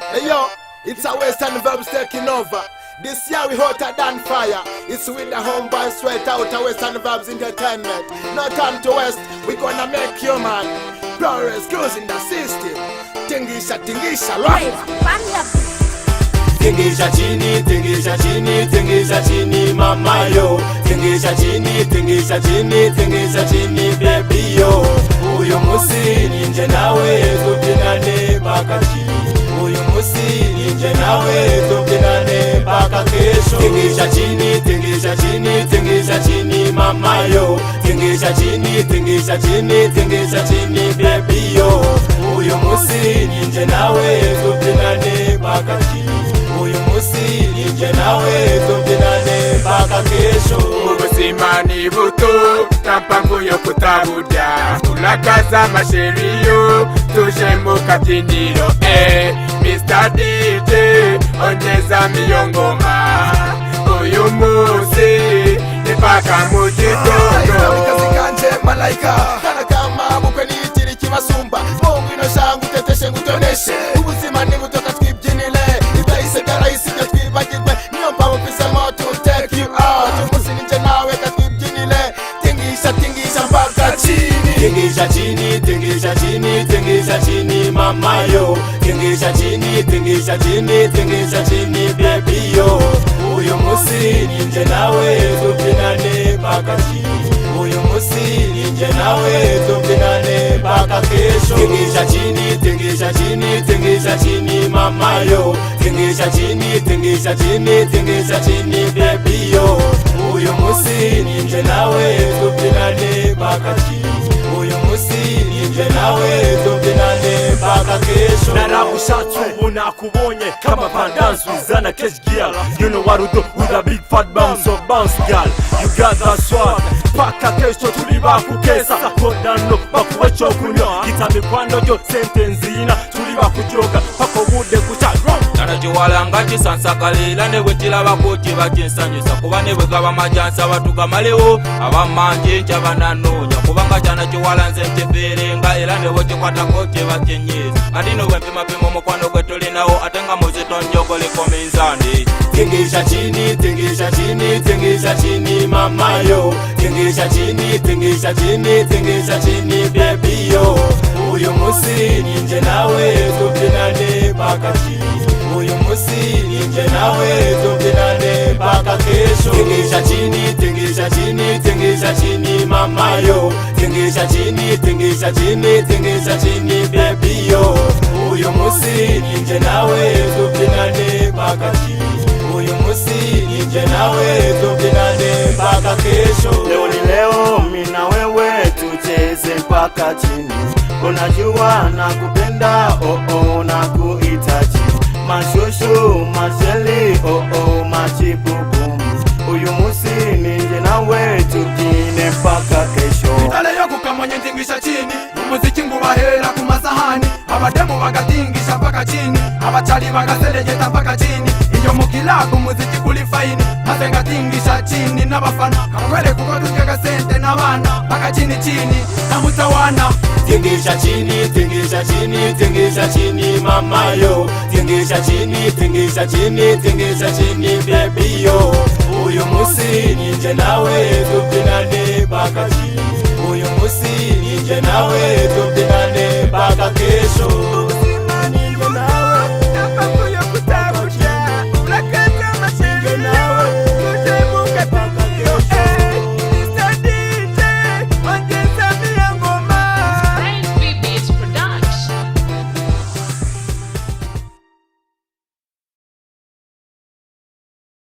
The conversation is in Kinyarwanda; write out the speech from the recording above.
Hey yo, it's a Western Verbs taking over. This year we hotter than fire. It's with the homeboy sweat out of Western Verbs entertainment. No time to waste, we gonna make you man. Progress goes in the system. Tingisha, right? Tingisha chini, mama yo. Tingisha chini, baby yo. Uyu musi ninje nawe tupinane mpaka chini. Uyu musi ninje nawe tupinane mpaka kesho. Tingisha chini, mama yo. Tingisha chini, baby yo. Uyu musi ninje nawe tupinane mpaka chini. Uyu musi ninje nawe tupinane mpaka kesho. Ubuzima ni buto tampangu yo kutaburya. Tulakaza masheriyo tuje mu kabyiniro. Mr. DJ ongeza miyongoma. Uyu musi ni mpaka mu gitondo. Kaziganje malaika kana kama bukwe nitiri kibasumba. Mungu ino shangu teteshe ngutoneshe. Ubuzima ni butoka twibyinile. Itahise garahise ibyo twibagirwe. Niyo mpamvu mpisemo to take you out. Umusi ninje nawe katwibyinile. Tingisha mpaka chini. Tingisha chini, mama yo. Tingisha chini, baby yo. Uyu musi ninje nawe tupinane mpaka chini. Uyu musi ninje nawe tupinane mpaka kesho. Tingisha chini, mama yo. Tingisha chini, baby yo. Uyu musi ninje nawe tupinane mpaka chini. Uyu musi ninje nawe tupinane mpaka kesho. Narakushatse ubu nakubonye kama pandanzu zana cash gear. You know what to do with a big fat bounce of bounce girl. You got that swag. Paka kesho tuli bakukesa kodano bakuwecho kunywa. Kitamikwando jo sentenzina tuli bakujoga pako bude kucha. Narajiwala ngati sansakalila ne wetila bakoti bakinsanyusa kuba ne bwegaba majansa batugamalewo abamanje njabananonya kubanga cyana jiwala nze nteferenga era ne wokikwata kote bakenyeza andino wempima pimo mukwano gwetulinawo atenga muzitonjogole kominzandi. Tingisha chini, mama yo. Tingisha chini, baby yo. Uyu musi ninje nawe tupinane mpaka chini. Uyu musi ninje nawe tupinane mpaka kesho. Tingisha chini, mama yo. Tingisha chini, baby yo. Uyu musi ninje nawe tupinane mpaka chini. Uyu musi ninje nawe tupinane mpaka kesho. Leo ni leo, mina wewe tucheze mpaka chini. Unajua nakupenda, nakuhitaji. Mashushu, masheli, machibubu. Uyu musi ninje nawe tupine mpaka kesho. Itale yo kukamwenye tingisha chini. Umuziki ngubahera ku masahani. Abademu bagatingisha mpaka chini. Abachali bagaselejeta mpaka chini. Iyo mukilago umuziki kuli faini. Maze ngatingisha chini n'abafana. Kakwele kuko tutyaga sente n'abana. Mpaka chini na mutawana. Tingisha chini, mama yo. Tingisha chini, baby yo. Uyu musi ninje nawe tupinane mpaka chini. Uyu musi ninje nawe tupinane mpaka kesho.